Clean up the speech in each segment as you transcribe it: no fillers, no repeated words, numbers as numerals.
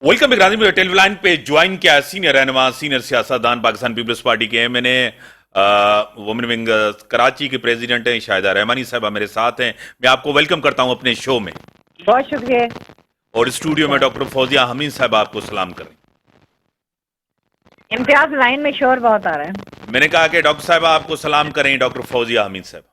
Welcome इकराम television पे join किया senior रहनुमा सीनियर सियासतदान पाकिस्तान पीपल्स पार्टी के एमएनए वुमेन विंग कराची के प्रेसिडेंट हैं शाहिदा रहमानी साहबा मेरे साथ हैं। मैं आपको वेलकम करता हूं अपने शो में। बहुत शुक्रिया। और स्टूडियो में डॉक्टर फौजिया हमीद साहब आपको सलाम करें। इम्तियाज लाइन में शोर बहुत आ रहा है। मैंने कहा कि डॉक्टर साहब आपको सलाम करें, डॉक्टर फौजिया हमीद साहब।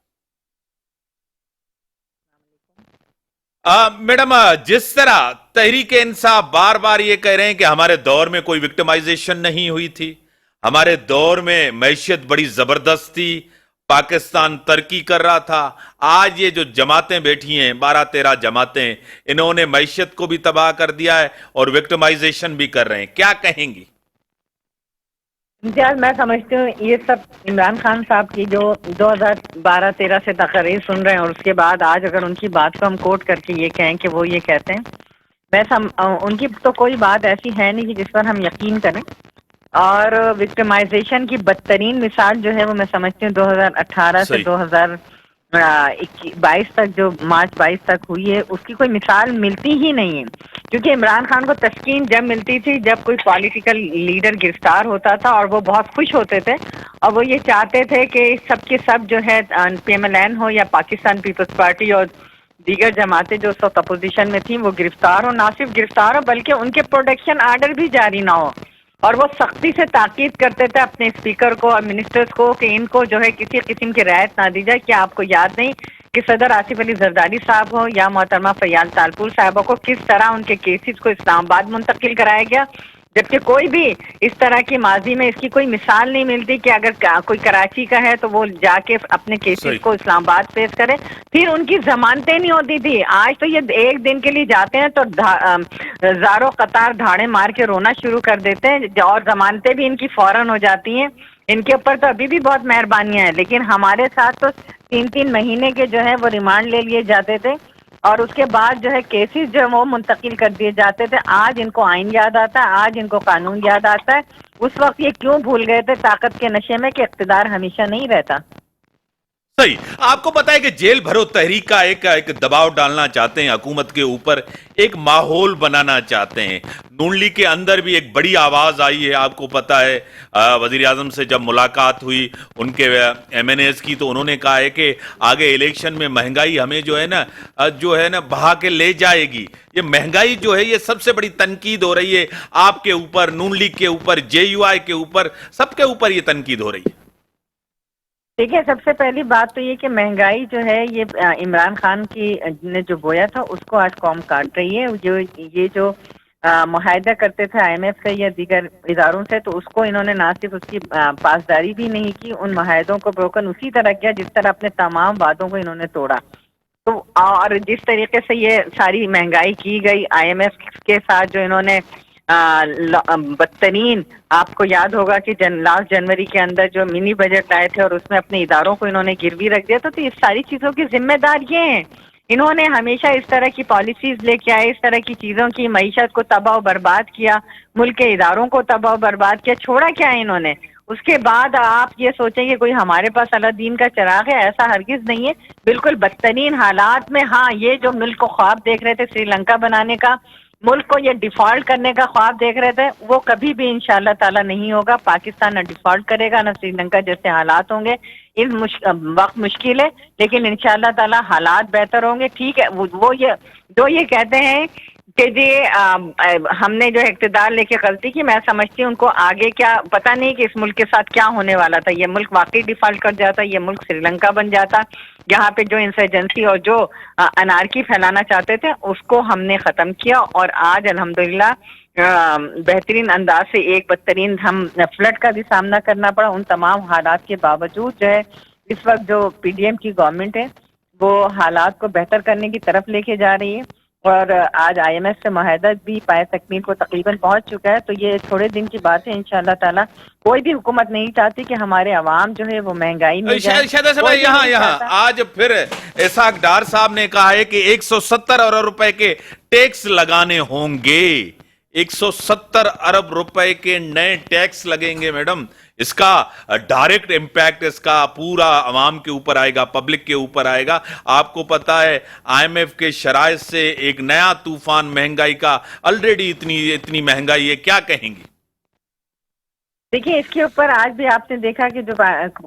मैडम, जिस तरह तहरीक इंसाफ बार बार ये कह रहे हैं कि हमारे दौर में कोई विक्टिमाइजेशन नहीं हुई थी, हमारे दौर में मैशियत बड़ी जबरदस्त थी, पाकिस्तान तरक्की कर रहा था। आज ये जो जमातें बैठी हैं 12-13 जमातें, इन्होंने मैशियत को भी तबाह कर दिया है और विक्टिमाइजेशन भी कर रहे हैं, क्या कहेंगी? इम्तियाज, मैं समझती हूँ ये सब इमरान खान साहब की जो 2012-13 से तकरीर सुन रहे हैं और उसके बाद आज अगर उनकी बात को हम कोट करके ये कहें कि वो ये कहते हैं, उनकी तो कोई बात ऐसी है नहीं कि जिस पर हम यकीन करें। और विक्टिमाइजेशन की बदतरीन मिसाल जो है वो मैं समझती हूँ 2018 से 2022 तक, जो मार्च 22 तक हुई है, उसकी कोई मिसाल मिलती ही नहीं है। क्योंकि इमरान खान को तस्कीन जब मिलती थी जब कोई पॉलिटिकल लीडर गिरफ्तार होता था और वो बहुत खुश होते थे और वो ये चाहते थे कि सब के सब जो है PMLN हो या पाकिस्तान पीपल्स पार्टी और दीगर जमातें जो उस वक्त अपोजिशन में थी वो गिरफ्तार हो, ना सिर्फ गिरफ्तार हो बल्कि उनके प्रोटेक्शन आर्डर भी जारी ना हो। और वो सख्ती से ताकीद करते थे अपने स्पीकर को और मिनिस्टर्स को कि इनको जो है किसी किस्म की रियायत ना दी जाए। क्या आपको याद नहीं कि सदर आसिफ अली जरदारी साहब हो या मोहतरमा फैयाल तालपुर साहबा को किस तरह उनके केसेस को इस्लामाबाद मुंतकिल कराया गया, जबकि कोई भी इस तरह की माजी में इसकी कोई मिसाल नहीं मिलती कि अगर कोई कराची का है तो वो जाके अपने केसेस को इस्लामाबाद पेश करे। फिर उनकी जमानतें नहीं होती थी। आज तो ये एक दिन के लिए जाते हैं तो हजारों कतार धाड़े मार के रोना शुरू कर देते हैं और जमानतें भी इनकी फौरन हो जाती हैं। इनके ऊपर तो अभी भी बहुत मेहरबानियां हैं, लेकिन हमारे साथ तो 3-3 महीने के जो है वो रिमांड ले लिए जाते थे और उसके बाद जो है केसेस जो है वो मुंतकिल कर दिए जाते थे। आज इनको आइन याद आता है, आज इनको कानून याद आता है। उस वक्त ये क्यों भूल गए थे ताकत के नशे में कि इख्तिदार हमेशा नहीं रहता। सही। आपको पता है कि जेल भरो तहरीक का एक दबाव डालना चाहते हैं हुकूमत के ऊपर, एक माहौल बनाना चाहते हैं। नून लीग के अंदर भी एक बड़ी आवाज आई है। आपको पता है वजीर आजम से जब मुलाकात हुई उनके MNAs की, तो उन्होंने कहा है कि आगे इलेक्शन में महंगाई हमें जो है ना बहा के ले जाएगी। ये महंगाई जो है ये सबसे बड़ी तनकीद हो रही है आपके ऊपर, नून लीग के ऊपर, JUI के ऊपर, सबके ऊपर ये तनकीद हो रही है। देखिए, सबसे पहली बात तो ये कि महंगाई जो है ये इमरान खान की ने जो बोया था उसको आज कौम काट रही है। जो मुआहदा करते थे IMF से या दीगर इदारों से, तो उसको इन्होंने ना सिर्फ उसकी पासदारी भी नहीं की, उन मुआहदों को ब्रोकन उसी तरह किया जिस तरह अपने तमाम वादों को इन्होंने तोड़ा। तो और जिस तरीके से ये सारी महंगाई की गई IMF के साथ, जो इन्होंने बदतरीन, आपको याद होगा कि लास्ट जनवरी के अंदर जो मिनी बजट लाए थे और उसमें अपने इदारों को इन्होंने गिरवी रख दिया। तो इस सारी चीज़ों की जिम्मेदार ये हैं। इन्होंने हमेशा इस तरह की पॉलिसीज लेके आए, इस तरह की चीज़ों की मईशत को तबाह बर्बाद किया, मुल्क के इदारों को तबाह बर्बाद किया। छोड़ा क्या है इन्होंने? उसके बाद आप ये सोचें कि कोई हमारे पास अलादीन का चिराग है, ऐसा हरगिज नहीं है। बिल्कुल बदतरीन हालात में, हाँ, ये जो मुल्क को ख्वाब देख रहे थे श्रीलंका बनाने का, मुल्क को ये डिफॉल्ट करने का ख्वाब देख रहे थे, वो कभी भी इंशाअल्लाह ताला नहीं होगा। पाकिस्तान न डिफॉल्ट करेगा, न श्रीलंका जैसे हालात होंगे। इस वक्त मुश्किल है, लेकिन इंशाअल्लाह ताला हालात बेहतर होंगे। ठीक है, वो ये कहते हैं कि जी हमने जो इक़्तिदार लेके गलती की, मैं समझती हूँ उनको आगे क्या पता नहीं कि इस मुल्क के साथ क्या होने वाला था। ये मुल्क वाकई डिफॉल्ट कर जाता, ये मुल्क श्रीलंका बन जाता। यहाँ पे जो इंसर्जेंसी और जो अनारकी फैलाना चाहते थे उसको हमने ख़त्म किया और आज अल्हम्दुलिल्लाह बेहतरीन अंदाज से एक बदतरीन हम फ्लड का भी सामना करना पड़ा। उन तमाम हालात के बावजूद जो है इस वक्त जो PDM की गवर्नमेंट है वो हालात को बेहतर करने की तरफ लेके जा रही है और आज IMF से मुआहदा भी पाए तकमील को तकरीबन पहुंच चुका है। तो ये थोड़े दिन की बात है। इंशाअल्लाह ताला कोई भी हुकूमत नहीं चाहती कि हमारे अवाम जो है वो महंगाई में जाए। यहाँ आज फिर इसाक डार साहब ने कहा है कि 170 अरब रुपए के टैक्स लगाने होंगे। 170 अरब रुपए के नए टैक्स लगेंगे मैडम। इसका डायरेक्ट इम्पैक्ट इसका पूरा आवाम के ऊपर आएगा, पब्लिक के ऊपर आएगा। आपको पता है आईएमएफ के शराइत से एक नया तूफान महंगाई का, ऑलरेडी इतनी महंगाई है, क्या कहेंगी? देखिए, इसके ऊपर आज भी आपने देखा कि जो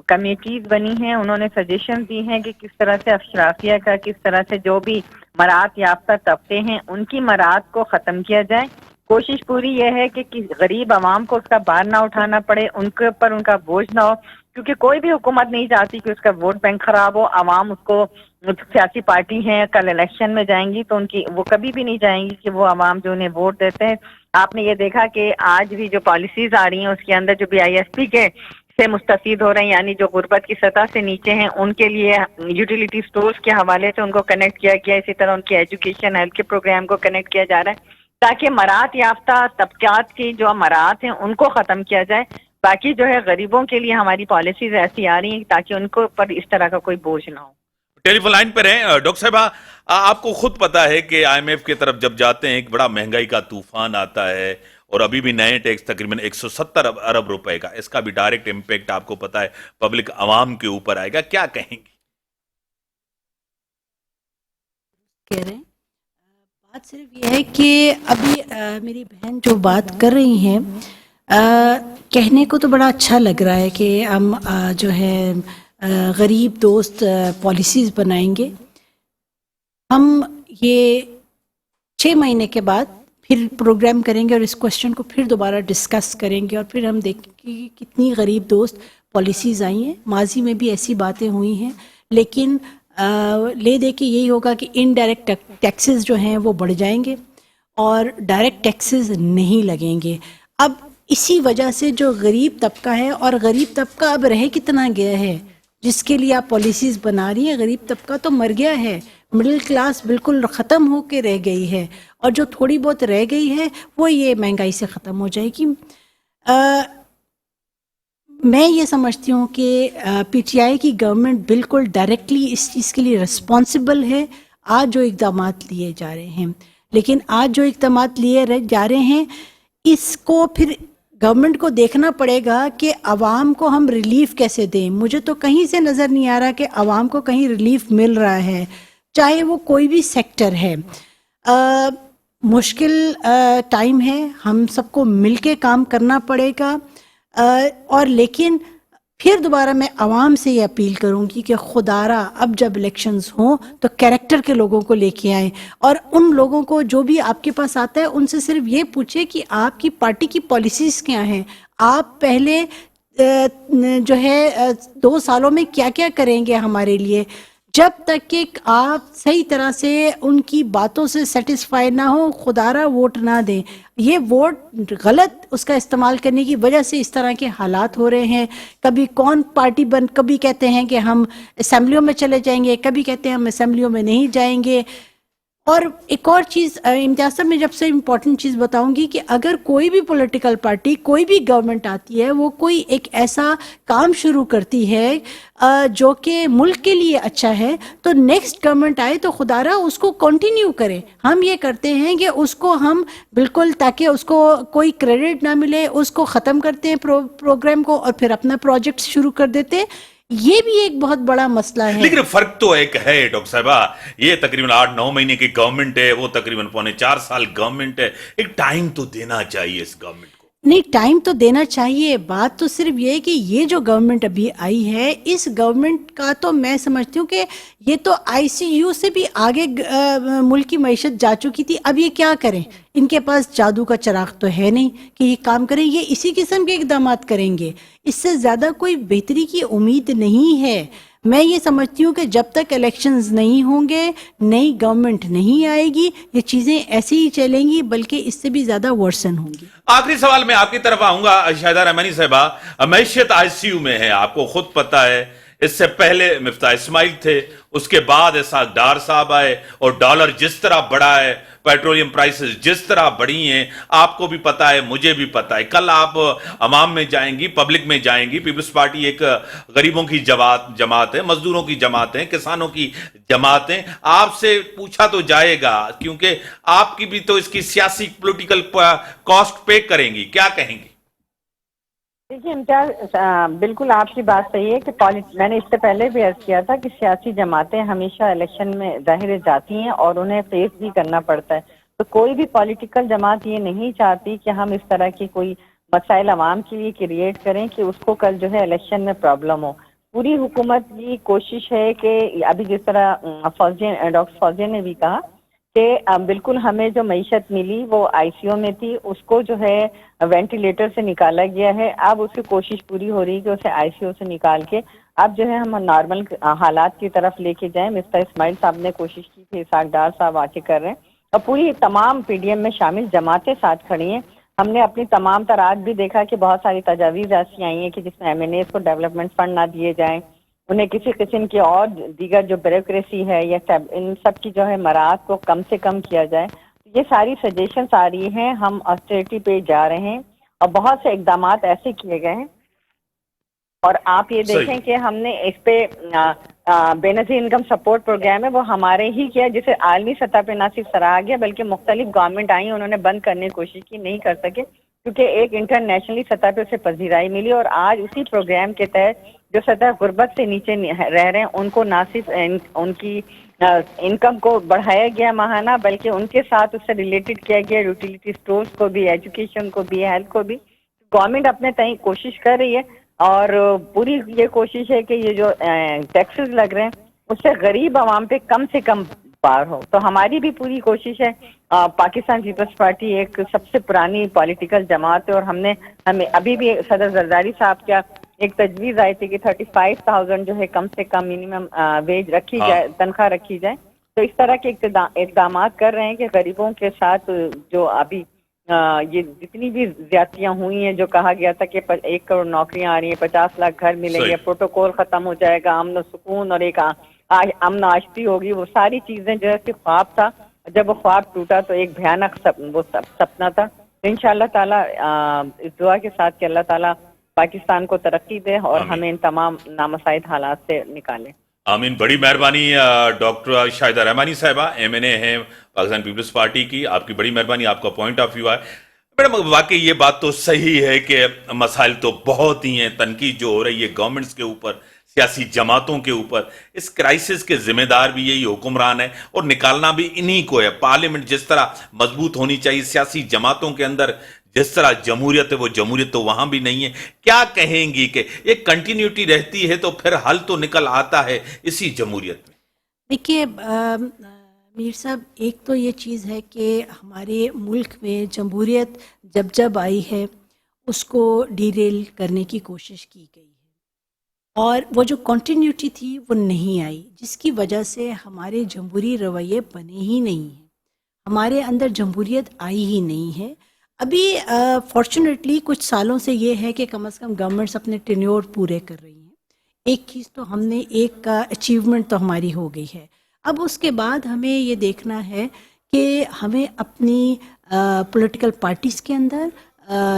कमेटीज बनी हैं उन्होंने सजेशन दी हैं कि किस तरह से अशराफिया का, किस तरह से जो भी मरात याफ्ता तबके हैं उनकी मरात को ख़त्म किया जाए। कोशिश पूरी यह है कि गरीब आवाम को उसका भार ना उठाना पड़े, उनके ऊपर उनका बोझ ना हो, क्योंकि कोई भी हुकूमत नहीं चाहती कि उसका वोट बैंक खराब हो। आवाम उसको, सियासी पार्टी हैं कल इलेक्शन में जाएंगी तो उनकी वो कभी भी नहीं जाएंगी कि वो आवाम जो उन्हें वोट देते हैं। आपने ये देखा कि आज भी जो पॉलिसीज आ रही हैं उसके अंदर जो BISP के से मुस्तफीद हो रहे हैं, यानी जो गुर्बत की सतह से नीचे हैं, उनके लिए यूटिलिटी स्टोर्स के हवाले से उनको कनेक्ट किया गया। इसी तरह उनकी एजुकेशन, हेल्थ के प्रोग्राम को कनेक्ट किया जा रहा है ताकि मरात याफ्ता तबकात की जो मरात हैं उनको ख़त्म किया जाए। बाकी जो है गरीबों के लिए हमारी पॉलिसीज ऐसी आ रही हैं ताकि उनको पर इस तरह का कोई बोझ ना हो। टेलीफोन लाइन पर हैं डॉक्टर साहिबा, आपको खुद पता है कि आईएमएफ की तरफ जब जाते हैं एक बड़ा महंगाई का तूफान आता है, और अभी भी नए टैक्स तकरीबन 170 अरब रुपए का, इसका भी डायरेक्ट इम्पैक्ट आपको पता है पब्लिक आवाम के ऊपर आएगा, क्या कहेंगे? कह रहे हैं बात सिर्फ ये है कि अभी मेरी बहन जो बात कर रही हैं, कहने को तो बड़ा अच्छा लग रहा है कि हम जो है गरीब दोस्त पॉलिसीज़ बनाएंगे। हम ये 6 महीने के बाद फिर प्रोग्राम करेंगे और इस क्वेश्चन को फिर दोबारा डिस्कस करेंगे और फिर हम देखेंगे कि कितनी गरीब दोस्त पॉलिसीज़ आई हैं। माजी में भी ऐसी बातें हुई हैं, लेकिन ले दे के यही होगा कि इनडायरेक्ट टैक्सेस जो हैं वो बढ़ जाएंगे और डायरेक्ट टैक्सेस नहीं लगेंगे। अब इसी वजह से जो गरीब तबका है, और गरीब तबका अब रह कितना गया है जिसके लिए आप पॉलिसीज़ बना रही हैं, गरीब तबका तो मर गया है। मिडिल क्लास बिल्कुल ख़त्म हो के रह गई है, और जो थोड़ी बहुत रह गई है वो ये महंगाई से ख़त्म हो जाएगी। मैं ये समझती हूँ कि PTI की गवर्नमेंट बिल्कुल डायरेक्टली इस चीज़ के लिए रिस्पॉन्सिबल है। आज जो इक़दाम लिए जा रहे हैं, लेकिन आज जो इक़दाम लिए जा रहे हैं इसको फिर गवर्नमेंट को देखना पड़ेगा कि आवाम को हम रिलीफ कैसे दें। मुझे तो कहीं से नज़र नहीं आ रहा कि आवाम को कहीं रिलीफ मिल रहा है, चाहे वो कोई भी सेक्टर है। मुश्किल टाइम है, हम सबको मिलके काम करना पड़ेगा। और लेकिन फिर दोबारा मैं आवाम से ये अपील करूंगी कि खुदारा अब जब इलेक्शंस हों तो कैरेक्टर के लोगों को लेके आएँ, और उन लोगों को जो भी आपके पास आता है उनसे सिर्फ ये पूछे कि आपकी पार्टी की पॉलिसीज़ क्या हैं, आप पहले जो है 2 सालों में क्या क्या करेंगे हमारे लिए। जब तक कि आप सही तरह से उनकी बातों से सेटिस्फाई ना हो, खुदारा वोट ना दें। ये वोट गलत उसका इस्तेमाल करने की वजह से इस तरह के हालात हो रहे हैं। कभी कौन पार्टी कभी कहते हैं कि हम असेंबलियों में चले जाएंगे, कभी कहते हैं हम असेंबलियों में नहीं जाएंगे। और एक और चीज़ इम्तियाज़ साहब, मैं जब से इम्पॉर्टेंट चीज़ बताऊंगी कि अगर कोई भी पॉलिटिकल पार्टी, कोई भी गवर्नमेंट आती है, वो कोई एक ऐसा काम शुरू करती है जो कि मुल्क के लिए अच्छा है, तो नेक्स्ट गवर्नमेंट आए तो खुदारा उसको कंटिन्यू करे। हम ये करते हैं कि उसको हम बिल्कुल, ताकि उसको कोई क्रेडिट ना मिले, उसको ख़त्म करते हैं प्रोग्राम को और फिर अपना प्रोजेक्ट शुरू कर देते हैं। ये भी एक बहुत बड़ा मसला है। लेकिन फर्क तो एक है डॉक्टर साहिबा, ये तकरीबन 8-9 महीने की गवर्नमेंट है, वो तकरीबन 3.25 साल गवर्नमेंट है। एक टाइम तो देना चाहिए इस गवर्नमेंट को। नहीं, टाइम तो देना चाहिए। बात तो सिर्फ ये है कि ये जो गवर्नमेंट अभी आई है, इस गवर्नमेंट का तो मैं समझती हूँ कि ये तो ICU से भी आगे मुल्क की मईशत जा चुकी थी। अब ये क्या करें? इनके पास जादू का चिराग तो है नहीं कि ये काम करें। ये इसी किस्म के इक़दाम करेंगे, इससे ज़्यादा कोई बेहतरी की उम्मीद नहीं है। मैं ये समझती हूँ कि जब तक इलेक्शंस नहीं होंगे, नई गवर्नमेंट नहीं आएगी, ये चीज़ें ऐसे ही चलेंगी, बल्कि इससे भी ज़्यादा वर्सन होंगी। आखिरी सवाल मैं आपकी तरफ आऊंगा शाहिदा रहमानी साहिबा। मैशियत ICU में है, आपको खुद पता है। इससे पहले मिफ्ताह इस्माइल थे, उसके बाद इसहाक डार साहब आए, और डॉलर जिस तरह बढ़ा है पेट्रोलियम प्राइसेस जिस तरह बढ़ी हैं, आपको भी पता है, मुझे भी पता है। कल आप अवाम में जाएंगी, पब्लिक में जाएंगी, पीपल्स पार्टी एक गरीबों की जमात है, मजदूरों की जमात है, किसानों की जमात है। आपसे पूछा तो जाएगा, क्योंकि आपकी भी तो इसकी सियासी पॉलिटिकल कॉस्ट पे करेंगी। क्या कहेंगी? देखिए इम्तियाज, बिल्कुल आपकी बात सही है कि मैंने इससे पहले भी अर्ज किया था कि सियासी जमातें हमेशा इलेक्शन में ज़ाहिर जाती हैं और उन्हें फेस भी करना पड़ता है। तो कोई भी पॉलिटिकल जमात ये नहीं चाहती कि हम इस तरह की कोई मसाइल आवाम के लिए क्रिएट करें कि उसको कल जो है इलेक्शन में प्रॉब्लम हो। पूरी हुकूमत की कोशिश है कि अभी जिस तरह डॉक्टर फौजिया ने भी कहा कि बिल्कुल हमें जो मईशत मिली वो आईसीयू में थी, उसको जो है वेंटिलेटर से निकाला गया है। अब उसकी कोशिश पूरी हो रही है कि उसे आईसीयू से निकाल के अब जो है हम नॉर्मल हालात की तरफ लेके जाएं। मिस्टर इस्माइल साहब ने कोशिश की थी, इसाक डार साहब आके कर रहे हैं और पूरी तमाम पीडीएम में शामिल जमातें साथ खड़ी हैं। हमने अपनी तमाम तरात भी देखा कि बहुत सारी तजावीज़ ऐसी आई हैं कि जिसमें एमएनएस को डेवलपमेंट फंड ना दिए जाएं, उन्हें किसी किस्म की और दीगर जो ब्यूरोक्रेसी है या इन सब की जो है मराहत को कम से कम किया जाए। ये सारी सजेशंस आ रही हैं, हम ऑस्टेरिटी पे जा रहे हैं और बहुत से इकदाम ऐसे किए गए हैं। और आप ये देखें कि हमने इस पे बेनजीर इनकम सपोर्ट प्रोग्राम है, वो हमारे ही किया, जिसे आलमी सतह पे ना सिर्फ सराहा गया बल्कि मुख्तलिफ गवर्नमेंट आई, उन्होंने बंद करने की कोशिश की, नहीं कर सके क्योंकि एक इंटरनेशनली सतह पे उसे पजीराई मिली। और आज उसी प्रोग्राम के तहत जो सतह गुर्बत से नीचे रह रहे हैं उनको ना सिर्फ उनकी इनकम को बढ़ाया गया माहाना, बल्कि उनके साथ उससे रिलेटेड किया गया यूटिलिटी स्टोर्स को भी, एजुकेशन को भी, हेल्थ को भी। गवर्नमेंट अपने तय कोशिश कर रही है और पूरी ये कोशिश है कि ये जो टैक्सेस लग रहे हैं उससे गरीब आवाम पे कम से कम पार हो। तो हमारी भी पूरी कोशिश है। पाकिस्तान पीपल्स पार्टी एक सबसे पुरानी पॉलिटिकल जमात है और हमें अभी भी सदर जरदारी साहब का एक तजवीज़ आई थी कि 35,000 जो है कम से कम मिनिमम वेज रखी जाए, तनख्वाह रखी जाए। तो इस तरह के इकदाम कर रहे हैं कि गरीबों के साथ जो अभी ये जितनी भी ज्यादतियां हुई हैं, जो कहा गया था कि 1 करोड़ नौकरियां आ रही हैं, 50 लाख घर मिलेंगे, प्रोटोकॉल खत्म हो जाएगा, अमन सुकून और एक अमन आश्ती होगी, वो सारी चीजें जो है कि ख्वाब था। जब वो ख्वाब टूटा तो एक भयानक सपना था। तो इंशाअल्लाह ताला इस दुआ के साथ कि अल्लाह ताला पाकिस्तान को तरक्की दे और हमें इन तमाम नामसाइद हालात से निकाले। आमीन। बड़ी मेहरबानी डॉक्टर शाहिदा रहमानी साहिबा, एमएनए हैं पाकिस्तान पीपल्स पार्टी की। आपकी बड़ी मेहरबानी, आपका पॉइंट ऑफ व्यू है। मैडम वाकई ये बात तो सही है कि मसाइल तो बहुत ही हैं। तनकीद जो हो रही है गवर्नमेंट्स के ऊपर, सियासी जमातों के ऊपर, इस क्राइसिस के जिम्मेदार भी यही हुक्मरान है और निकालना भी इन्हीं को है। पार्लियामेंट जिस तरह मजबूत होनी चाहिए, सियासी जमातों के अंदर जिस तरह जमहूरियत है वो जमहूरियत तो वहां भी नहीं है। क्या कहेंगी कि एक कंटिन्यूटी रहती है तो फिर हल तो निकल आता है इसी जमहूरियत में? देखिए मीर साहब, एक तो ये चीज़ है कि हमारे मुल्क में जमहूरियत जब जब आई है उसको डीरेल करने की कोशिश की गई है और वो जो कंटिन्यूटी थी वो नहीं आई, जिसकी वजह से हमारे जमहूरी रवैये बने ही नहीं हैं, हमारे अंदर जमहूरियत आई ही नहीं है। अभी फॉर्चुनेटली कुछ सालों से ये है कि कम से कम गवर्नमेंट्स अपने टेन्योर पूरे कर रही हैं। एक चीज़ तो हमने, एक का अचीवमेंट तो हमारी हो गई है। अब उसके बाद हमें ये देखना है कि हमें अपनी पॉलिटिकल पार्टीज़ के अंदर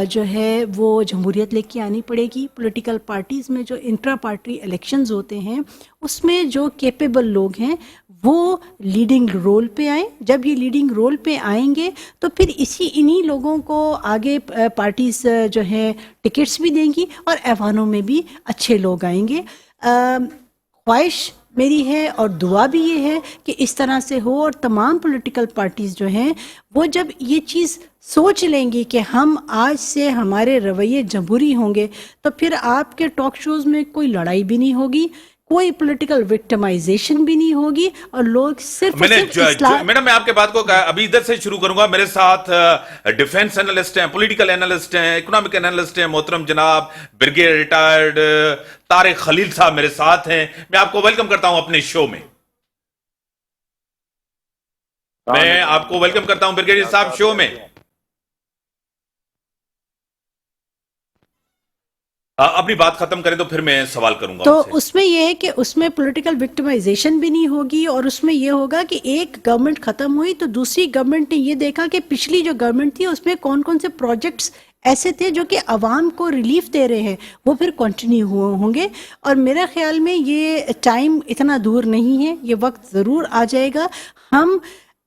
जो है वो जमहूरियत लेके आनी पड़ेगी। पॉलिटिकल पार्टीज़ में जो इंट्रा पार्टी इलेक्शंस होते हैं उसमें जो कैपेबल लोग हैं वो लीडिंग रोल पे आए। जब ये लीडिंग रोल पे आएंगे तो फिर इन्हीं लोगों को आगे पार्टीज़ जो है टिकट्स भी देंगी और ऐवानों में भी अच्छे लोग आएंगे। ख्वाहिश मेरी है और दुआ भी ये है कि इस तरह से हो और तमाम पॉलिटिकल पार्टीज़ जो हैं वो जब ये चीज़ सोच लेंगी कि हम आज से हमारे रवैये जमहूरी होंगे तो फिर आपके टॉक शोज़ में कोई लड़ाई भी नहीं होगी, कोई पॉलिटिकल विक्टिमाइजेशन भी नहीं होगी और लोग सिर्फ मैडम मैं आपके बात को अभी इधर से शुरू करूंगा। मेरे साथ डिफेंस एनालिस्ट हैं, पॉलिटिकल एनालिस्ट हैं, इकोनॉमिक एनालिस्ट हैं, मोहतरम जनाब ब्रिगेडियर रिटायर्ड तारिक खलील साहब मेरे साथ हैं। मैं आपको वेलकम करता हूं अपने शो में। मैं आपको वेलकम करता हूं ब्रिगेडियर साहब शो में। अपनी बात खत्म करें तो फिर मैं सवाल करूंगा तो उनसे। उसमें ये है कि उसमें पॉलिटिकल विक्टिमाइजेशन भी नहीं होगी, और उसमें ये होगा कि एक गवर्नमेंट खत्म हुई तो दूसरी गवर्नमेंट ने ये देखा कि पिछली जो गवर्नमेंट थी उसमें कौन कौन से प्रोजेक्ट्स ऐसे थे जो कि आवाम को रिलीफ दे रहे हैं, वो फिर कंटिन्यू होंगे। और मेरे ख्याल में ये टाइम इतना दूर नहीं है, ये वक्त ज़रूर आ जाएगा। हम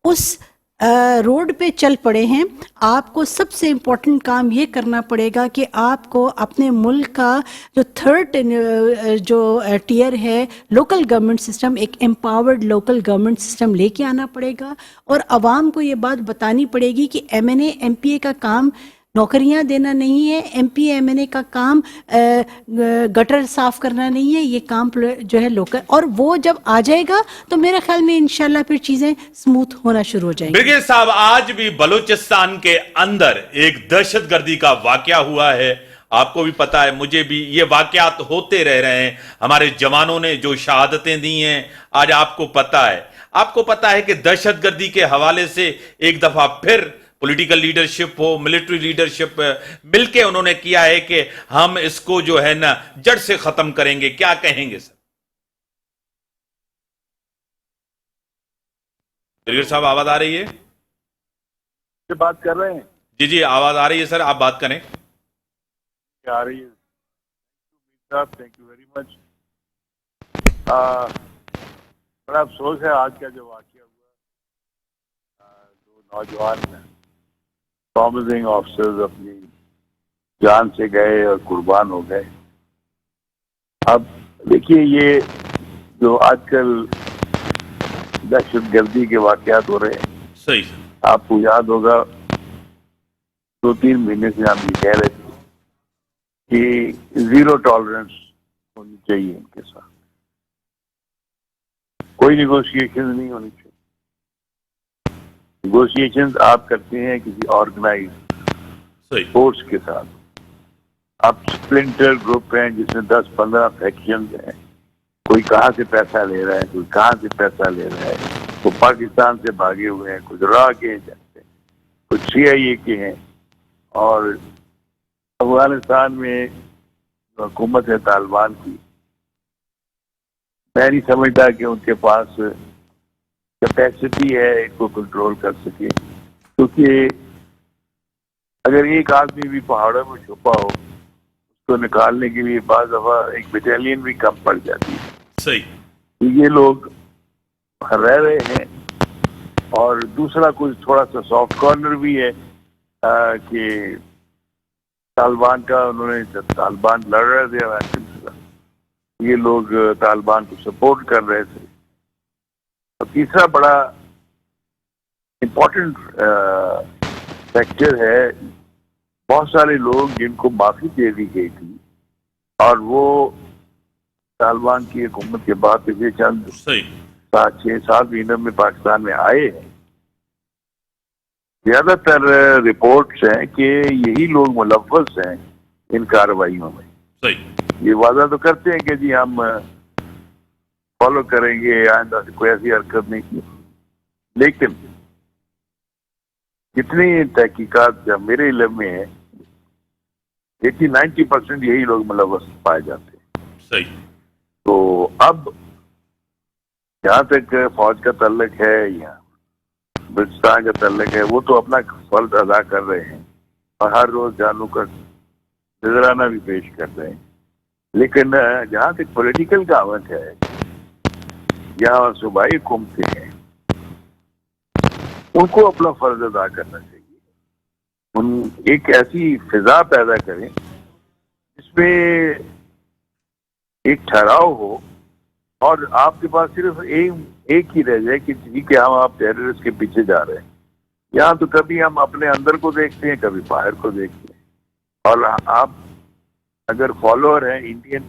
उस रोड पे चल पड़े हैं। आपको सबसे इम्पोर्टेंट काम ये करना पड़ेगा कि आपको अपने मुल्क का जो थर्ड जो टियर है लोकल गवर्नमेंट सिस्टम, एक एम्पावर्ड लोकल गवर्नमेंट सिस्टम लेके आना पड़ेगा, और आवाम को ये बात बतानी पड़ेगी कि एमएनए एमपीए का काम नौकरियां देना नहीं है, एमपी एमएनए का काम गटर साफ करना नहीं है, ये काम जो है लोकल। और वो जब आ जाएगा तो मेरे ख्याल में इंशाल्लाह फिर चीजें स्मूथ होना शुरू हो जाएंगी। ब्रिगेड साहब, आज भी बलूचिस्तान के अंदर एक दहशतगर्दी का वाकया हुआ है, आपको भी पता है, मुझे भी। ये वाकयात होते रह रहे हैं, हमारे जवानों ने जो शहादतें दी हैं आज आपको पता है। आपको पता है कि दहशतगर्दी के हवाले से एक दफा फिर पॉलिटिकल लीडरशिप हो, मिलिट्री लीडरशिप मिलके उन्होंने किया है कि हम इसको जो है ना जड़ से खत्म करेंगे। क्या कहेंगे सर? ब्रिगेड साहब, आवाज आ रही है? बात कर रहे हैं? जी जी, आवाज आ रही है सर, आप बात करें। आ रही है साहब, थैंक यू वेरी मच। बड़ा अफसोस है आज का जो वाकया हुआ। दो नौजवान प्रॉमिसिंग ऑफिसर्स अपनी जान से गए और कुर्बान हो गए। अब देखिए, ये जो आजकल दहशतगर्दी के वाकयात हो रहे हैं, सही। आपको याद होगा 2-3 महीने से हम ये कह रहे थे कि जीरो टॉलरेंस होनी चाहिए इनके साथ, कोई निगोशिएशन नहीं होनी चाहिए। निगोशिएशन आप करते हैं किसी ऑर्गेनाइज फोर्स के साथ। अब स्प्लिंटर ग्रुप हैं जिसमें 10-15 फैक्शन हैं, कोई कहाँ से पैसा ले रहा है, कोई कहाँ से पैसा ले रहा है, वो पाकिस्तान से भागे हुए हैं, कुछ रा के हैं, कुछ CIA के हैं। और अफगानिस्तान में जो हुकूमत है तालिबान की, मैं नहीं समझता कि उनके पास कैपेसिटी है इनको कंट्रोल कर सके, क्योंकि अगर एक आदमी भी पहाड़ों में छुपा हो, उसको निकालने के लिए बाज़ दफा एक बटालियन भी कम पड़ जाती है। सही। ये लोग रह रहे हैं। और दूसरा कुछ थोड़ा सा सॉफ्ट कॉर्नर भी है कि तालिबान का, उन्होंने जब तालिबान लड़ रहे थे ये लोग तालिबान को सपोर्ट कर रहे थे। और तीसरा बड़ा इम्पोर्टेंट फैक्टर है, बहुत सारे लोग जिनको माफी दे दी गई थी और वो तालिबान की हुकूमत के बाद पिछले चंद 6-7 महीनों में पाकिस्तान में आए हैं। ज्यादातर रिपोर्ट्स हैं कि यही लोग मुलव्वस हैं इन कार्रवाइयों में। सही। ये वादा तो करते हैं कि जी हम फॉलो करेंगे, आइंदा से कोई ऐसी हरकत नहीं की, लेकिन जितनी तहकीकात जब मेरे इल्म में है 80-90% यही लोग मुलव्वस पाए जाते हैं। सही। तो अब जहाँ तक फौज का तल्लक है या बलूचिस्तान का तल्लक है, वो तो अपना फर्ज अदा कर रहे हैं और हर रोज जानों का नजराना भी पेश कर रहे हैं। लेकिन जहाँ तक पॉलिटिकल कामत है, यहाँ सूबाई हुकूमतें हैं, उनको अपना फर्ज अदा करना चाहिए। उन एक ऐसी फिजा पैदा करें जिसमें एक ठहराव हो और आपके पास सिर्फ एक ही रह जाए कि ठीक है, हम आप टेररिस्ट के पीछे जा रहे हैं। यहाँ तो कभी हम अपने अंदर को देखते हैं, कभी बाहर को देखते हैं। और आप अगर फॉलोअर हैं इंडियन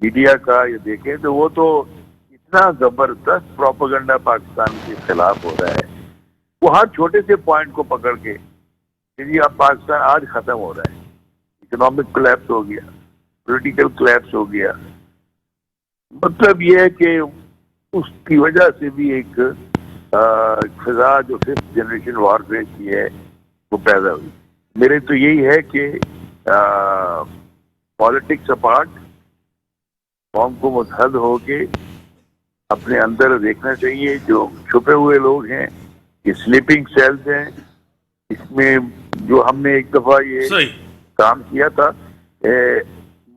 मीडिया का, ये देखें तो वो तो इतना जबरदस्त प्रोपेगेंडा पाकिस्तान के खिलाफ हो रहा है। वो हर छोटे से पॉइंट को पकड़ के जी अब पाकिस्तान आज खत्म हो रहा है, इकोनॉमिक कोलैप्स हो गया, पॉलिटिकल कोलैप्स हो गया। मतलब ये है कि उसकी वजह से भी एक फिजा जो 5th जनरेशन वॉरफेयर की है वो पैदा हुई। मेरे तो यही है कि پالیٹکس اپارٹ، قوم کو متحد ہو کے اپنے اندر دیکھنا چاہیے جو چھپے ہوئے لوگ ہیں، یہ سلیپنگ سیلز ہیں، اس میں جو ہم نے ایک دفعہ یہ صحیح کام کیا تھا،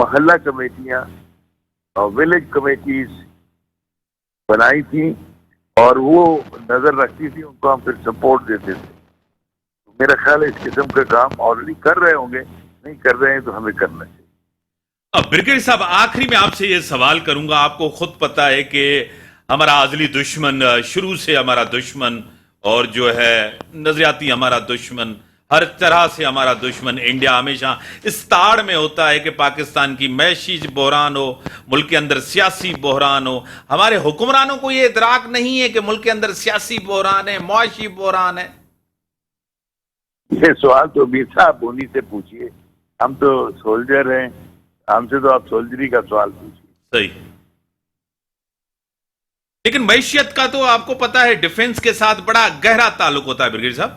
محلہ کمیٹیاں اور ولیج کمیٹیز بنائی تھیں اور وہ نظر رکھتی تھی، ان کو ہم پھر سپورٹ دیتے تھے. میرا خیال ہے اس قسم کا کام آلریڈی کر رہے ہوں گے، نہیں کر رہے ہیں تو ہمیں کرنا چاہیے. اب برگیڈیئر صاحب آخری میں آپ سے یہ سوال کروں گا، آپ کو خود پتا ہے کہ ہمارا ازلی دشمن، شروع سے ہمارا دشمن، اور جو ہے نظریاتی ہمارا دشمن، ہر طرح سے ہمارا دشمن انڈیا ہمیشہ اس تاڑ میں ہوتا ہے کہ پاکستان کی معاشی بحران ہو، ملک کے اندر سیاسی بحران ہو. ہمارے حکمرانوں کو یہ ادراک نہیں ہے کہ ملک کے اندر سیاسی بحران ہے، معاشی بحران ہے. یہ سوال تو میر صاحب انہی سے پوچھیے، ہم تو سولجر ہیں، ہم سے تو آپ سولجری کا سوال پوچھیے. صحیح. لیکن معیشت کا تو آپ کو پتا ہے ڈیفنس کے ساتھ بڑا گہرا تعلق ہوتا ہے برگیڈیئر صاحب.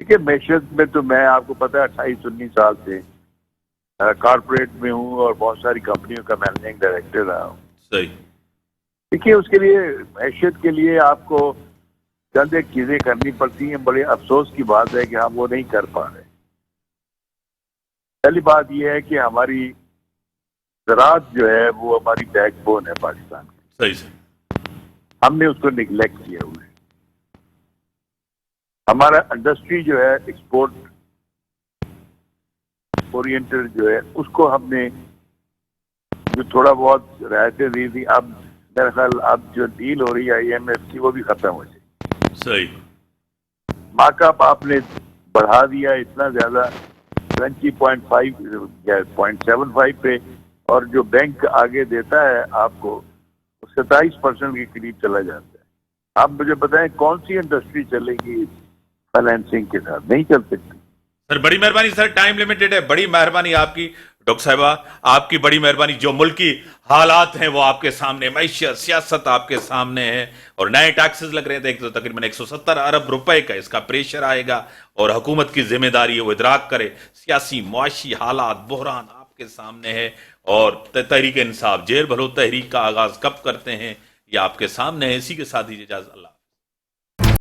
ٹھیک ہے، معیشت میں تو میں آپ کو پتا ہے 28-19 سال سے کارپوریٹ میں ہوں اور بہت ساری کمپنیوں کا مینیجنگ ڈائریکٹر رہا ہوں. صحیح. دیکھیے اس کے لیے، معیشت کے لیے آپ کو چند ایک چیزیں کرنی پڑتی ہیں. بڑے افسوس کی بات ہے کہ ہم وہ نہیں کر پا رہے. پہلی بات یہ ہے کہ ہماری زراعت جو ہے وہ ہماری بیک بون ہے پاکستان کی. صحیح سے. ہم نے اس کو نگلیکٹ کیا ہوا ہے. ہمارا انڈسٹری جو ہے ایکسپورٹ اورینٹڈ جو ہے، اس کو ہم نے جو تھوڑا بہت رعایتیں دی تھی، اب میرا خیال اب جو ڈیل ہو رہی ہے IMF کی وہ بھی ختم ہو جائے. صحیح. مارک اپ آپ نے بڑھا دیا اتنا زیادہ 20.75 پہ، اور جو بینک آگے دیتا ہے آپ کو 27% کے قریب چلا جاتا ہے. آپ مجھے بتائیں کون سی انڈسٹری چلے گی فائنینسنگ کے ساتھ؟ نہیں چل سکتی. سر بڑی مہربانی، سر ٹائم لمیٹڈ ہے، بڑی مہربانی آپ کی ڈاکٹر صاحبہ، آپ کی بڑی مہربانی. جو ملکی حالات ہیں وہ آپ کے سامنے، معیشت، سیاست آپ کے سامنے ہے، اور نئے ٹیکسز لگ رہے تھے تو تقریباً 170 ارب روپے کا اس کا پریشر آئے گا، اور حکومت کی ذمہ داری ہے وہ ادراک کرے. سیاسی معاشی حالات، بحران آپ کے سامنے ہے، اور تحریک انصاف جیل بھرو تحریک کا آغاز کب کرتے ہیں یہ آپ کے سامنے ہے. اسی کے ساتھ ہی اجازت. اللہ.